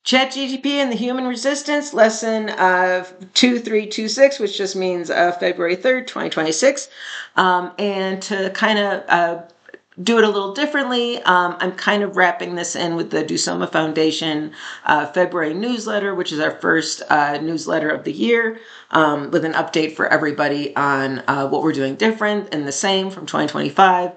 ChatGPT and the Human Resistance, lesson 2326, which just means February 3rd, 2026. And to kind of do it a little differently, I'm kind of wrapping this in with the Dusoma Foundation February newsletter, which is our first newsletter of the year, with an update for everybody on what we're doing different and the same from 2025.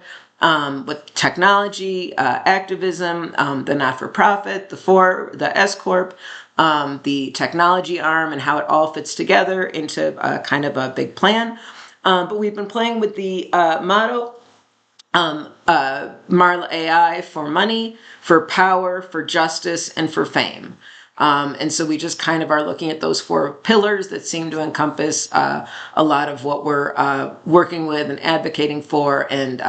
With technology, activism, the not-for-profit, the S-Corp, the technology arm, and how it all fits together into kind of a big plan. But we've been playing with the motto, Marla-AI, for money, for power, for justice, and for fame. And so we just kind of are looking at those four pillars that seem to encompass a lot of what we're working with and advocating for and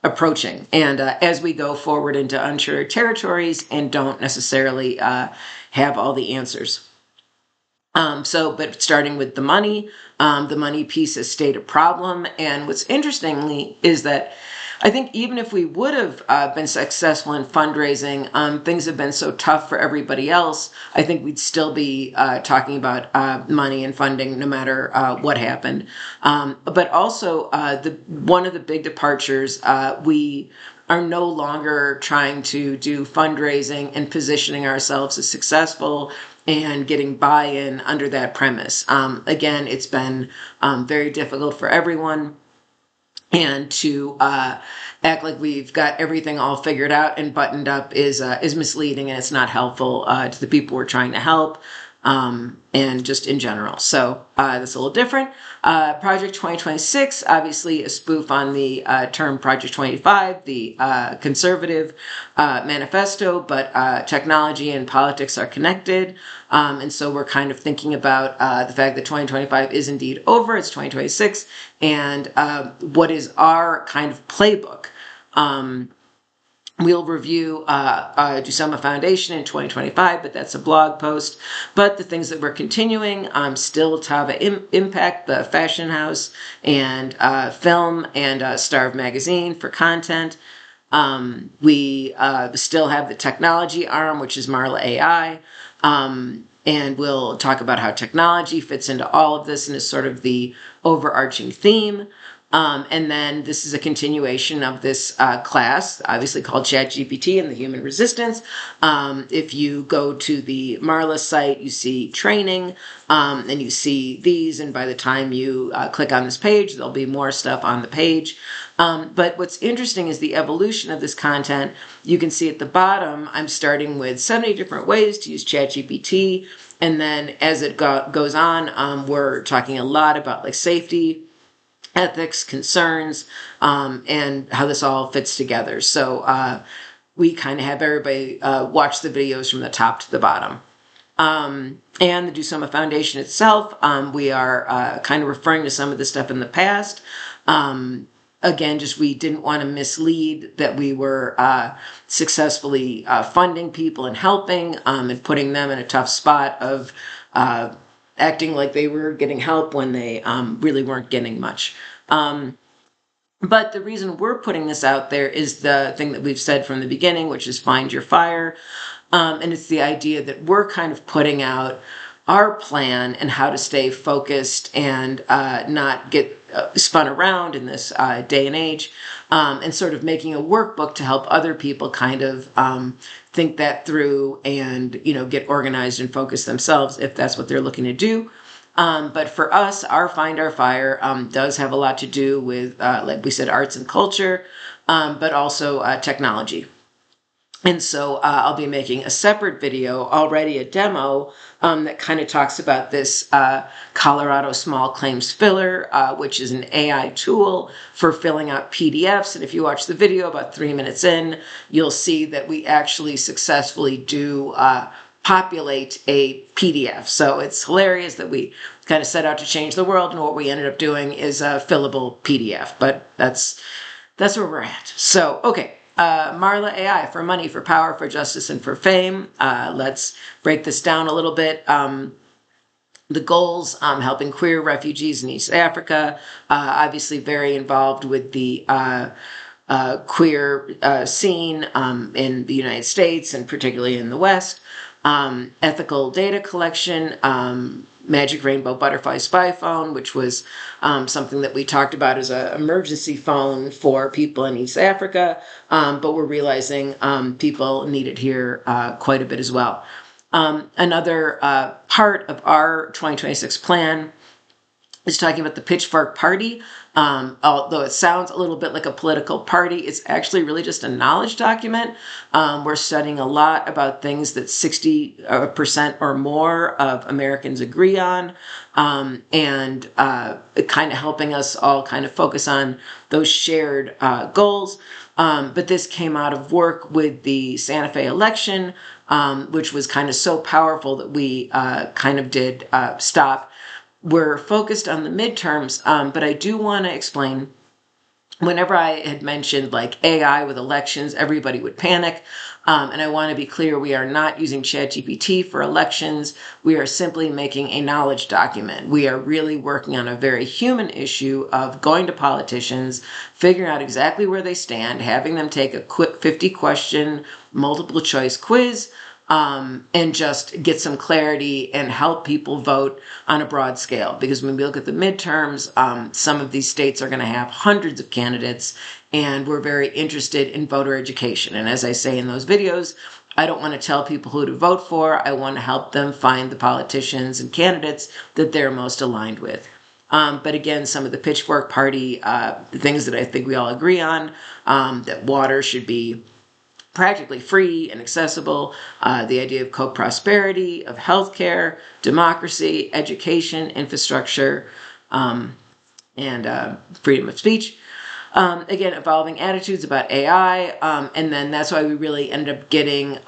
approaching. And as we go forward into uncharted territories and don't necessarily have all the answers. But starting with the money piece has stayed a problem. And what's interestingly is that I think even if we would have been successful in fundraising, things have been so tough for everybody else. I think we'd still be talking about money and funding no matter what happened. But also, one of the big departures, we are no longer trying to do fundraising and positioning ourselves as successful and getting buy-in under that premise. Again, it's been very difficult for everyone. And to act like we've got everything all figured out and buttoned up is misleading, and it's not helpful to the people we're trying to help, and just in general. So that's a little different. Project 2026, obviously a spoof on the term Project 25, the conservative manifesto, but technology and politics are connected. And so we're kind of thinking about the fact that 2025 is indeed over, it's 2026, and what is our kind of playbook. We'll review Dusoma Foundation in 2025, but that's a blog post. But the things that we're continuing, still Tava Impact, the fashion house, and film, and Starve Magazine for content. We still have the technology arm, which is Marla-AI. And we'll talk about how technology fits into all of this and is sort of the overarching theme. And then this is a continuation of this class, obviously called ChatGPT and the Human Resistance. If you go to the Marla site, you see training, and you see these, and by the time you click on this page, there'll be more stuff on the page. But what's interesting is the evolution of this content. You can see at the bottom, I'm starting with 70 different ways to use ChatGPT. And then as it goes on, we're talking a lot about like safety, ethics, concerns, and how this all fits together. So we kind of have everybody watch the videos from the top to the bottom. And the Dusoma Foundation itself, we are kind of referring to some of the stuff in the past. Again, just we didn't want to mislead that we were successfully funding people and helping and putting them in a tough spot of acting like they were getting help when they really weren't getting much. But the reason we're putting this out there is the thing that we've said from the beginning, which is find your fire. And it's the idea that we're kind of putting out our plan and how to stay focused and not get spun around in this day and age, and sort of making a workbook to help other people kind of think that through and, get organized and focused themselves if that's what they're looking to do. But for us, our Find Our Fire does have a lot to do with, like we said, arts and culture, but also technology. And so I'll be making a separate video, already a demo, that kind of talks about this Colorado Small Claims Filler, which is an AI tool for filling out PDFs. And if you watch the video about 3 minutes in, you'll see that we actually successfully do populate a PDF. So it's hilarious that we kind of set out to change the world, and what we ended up doing is a fillable PDF. But that's where we're at. So, okay. Marla-AI, for money, for power, for justice, and for fame. Let's break this down a little bit. The goals, helping queer refugees in East Africa, obviously very involved with the queer scene in the United States and particularly in the West. ethical data collection, Magic Rainbow Butterfly Spy Phone, which was something that we talked about as an emergency phone for people in East Africa, but we're realizing people need it here quite a bit as well. Another part of our 2026 plan is talking about the Pitchfork Party. Although it sounds a little bit like a political party, it's actually really just a knowledge document. We're studying a lot about things that 60% or more of Americans agree on, and kind of helping us all kind of focus on those shared goals. But this came out of work with the Santa Fe election, which was kind of so powerful that we kind of did stop. We're focused on the midterms, but I do want to explain, whenever I had mentioned like AI with elections, everybody would panic. And I want to be clear, we are not using ChatGPT for elections. We are simply making a knowledge document. We are really working on a very human issue of going to politicians, figuring out exactly where they stand, having them take a quick 50-question multiple choice quiz, and just get some clarity and help people vote on a broad scale. Because when we look at the midterms, some of these states are going to have hundreds of candidates, and we're very interested in voter education. And as I say in those videos, I don't want to tell people who to vote for. I want to help them find the politicians and candidates that they're most aligned with. But again, some of the Pitchfork Party, the things that I think we all agree on, that water should be practically free and accessible, the idea of co-prosperity, of healthcare, democracy, education, infrastructure, and freedom of speech. Again, evolving attitudes about AI, and then that's why we really ended up getting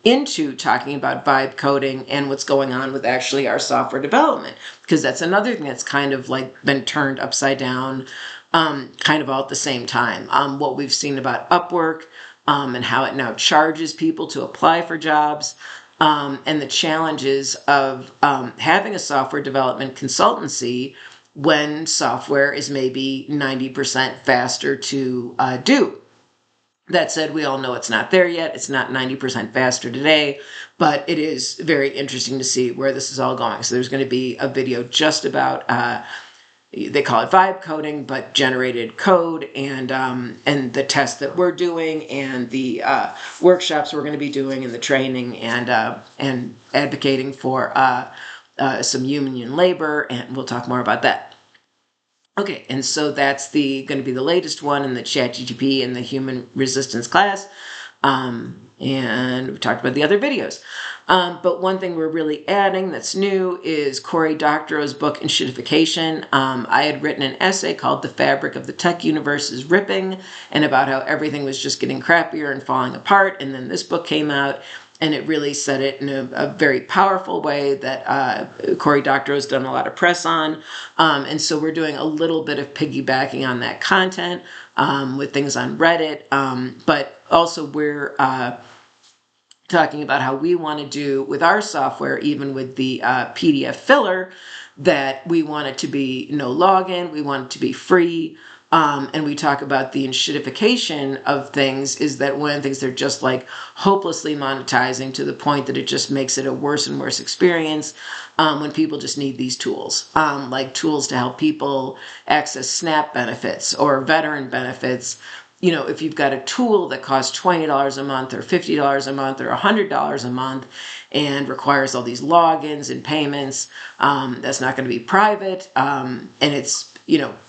into talking about vibe coding and what's going on with actually our software development, because that's another thing that's kind of like been turned upside down, kind of all at the same time. What we've seen about Upwork, and how it now charges people to apply for jobs, and the challenges of having a software development consultancy when software is maybe 90% faster to do. That said, we all know it's not there yet. It's not 90% faster today, but it is very interesting to see where this is all going. So there's going to be a video just about they call it vibe coding, but generated code, and the tests that we're doing, and the workshops we're going to be doing, and the training, and advocating for some union labor, and we'll talk more about that. Okay, and so that's going to be the latest one in the ChatGPT and the human resistance class. And we talked about the other videos. But one thing we're really adding that's new is Cory Doctorow's book, Enshittification. I had written an essay called The Fabric of the Tech Universe is Ripping, and about how everything was just getting crappier and falling apart. And then this book came out, and it really said it in a very powerful way that Cory Doctorow's done a lot of press on. And so we're doing a little bit of piggybacking on that content with things on Reddit. But also we're talking about how we want to do with our software, even with the PDF filler, that we want it to be no login, we want it to be free. And we talk about the enshittification of things, is that one of the things they're just like hopelessly monetizing to the point that it just makes it a worse and worse experience when people just need these tools, like tools to help people access SNAP benefits or veteran benefits. You know, if you've got a tool that costs $20 a month or $50 a month or $100 a month and requires all these logins and payments, that's not going to be private. And it's,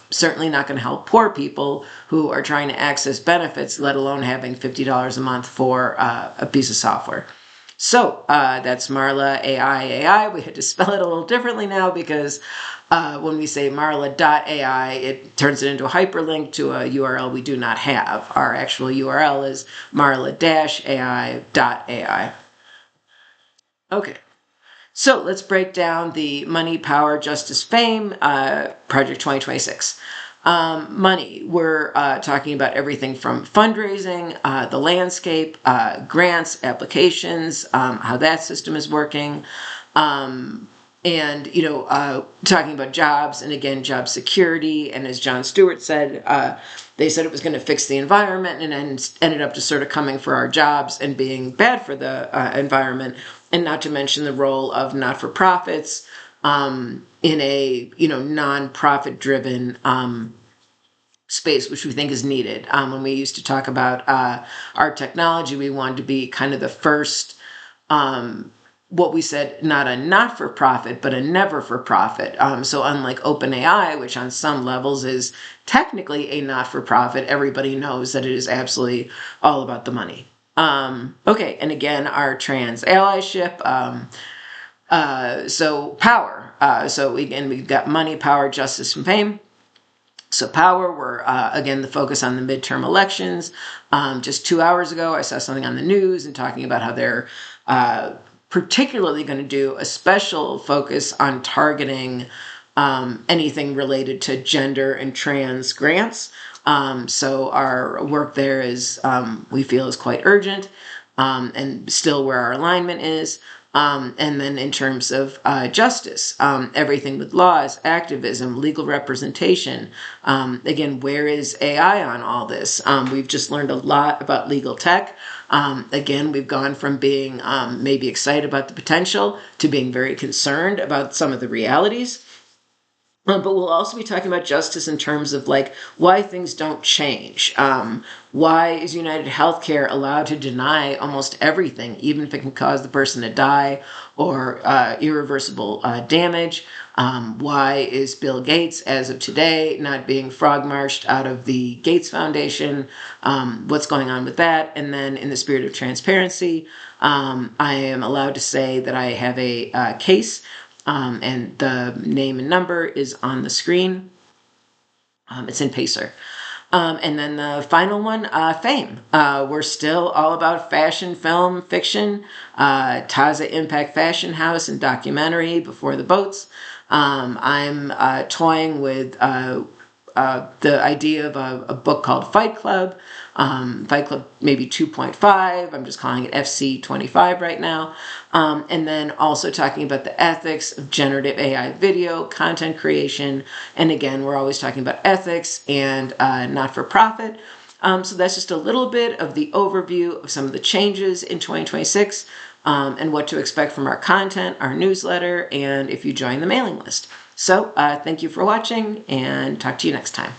certainly not going to help poor people who are trying to access benefits, let alone having $50 a month for a piece of software. So that's Marla-AI.ai. We had to spell it a little differently now because when we say Marla.ai, it turns it into a hyperlink to a URL we do not have. Our actual URL is Marla-AI.ai. Okay. So let's break down the Money, Power, Justice, Fame Project 2026. Money, we're talking about everything from fundraising, the landscape, grants, applications, how that system is working, And, talking about jobs, and again, job security. And as Jon Stewart said, they said it was going to fix the environment, and then ended up just sort of coming for our jobs and being bad for the environment. And not to mention the role of not-for-profits in a, non-profit driven space, which we think is needed. When we used to talk about our technology, we wanted to be kind of the first, what we said, not a not-for-profit, but a never-for-profit. So unlike OpenAI, which on some levels is technically a not-for-profit, everybody knows that it is absolutely all about the money. Okay, and again, our trans allyship. So power. So again, we've got money, power, justice, and fame. So power, we're, again, the focus on the midterm elections. Just 2 hours ago, I saw something on the news and talking about how they're particularly going to do a special focus on targeting anything related to gender and trans grants. So our work there is, we feel, is quite urgent, and still where our alignment is. And then in terms of justice, everything with laws, activism, legal representation. Again, where is AI on all this? We've just learned a lot about legal tech. Again, we've gone from being maybe excited about the potential to being very concerned about some of the realities. But we'll also be talking about justice in terms of like why things don't change. Why is United Healthcare allowed to deny almost everything, even if it can cause the person to die or irreversible damage? Why is Bill Gates, as of today, not being frog-marched out of the Gates Foundation? What's going on with that? And then in the spirit of transparency, I am allowed to say that I have a case, and the name and number is on the screen. It's in Pacer. And then the final one, fame. We're still all about fashion, film, fiction, Taza Impact Fashion House and documentary, Before the Boats. I'm toying with the idea of a book called Fight Club. Fight Club maybe 2.5. I'm just calling it FC 25 right now. And then also talking about the ethics of generative AI video, content creation. And again, we're always talking about ethics and not-for-profit. So that's just a little bit of the overview of some of the changes in 2026 and what to expect from our content, our newsletter, and if you join the mailing list. So thank you for watching, and talk to you next time.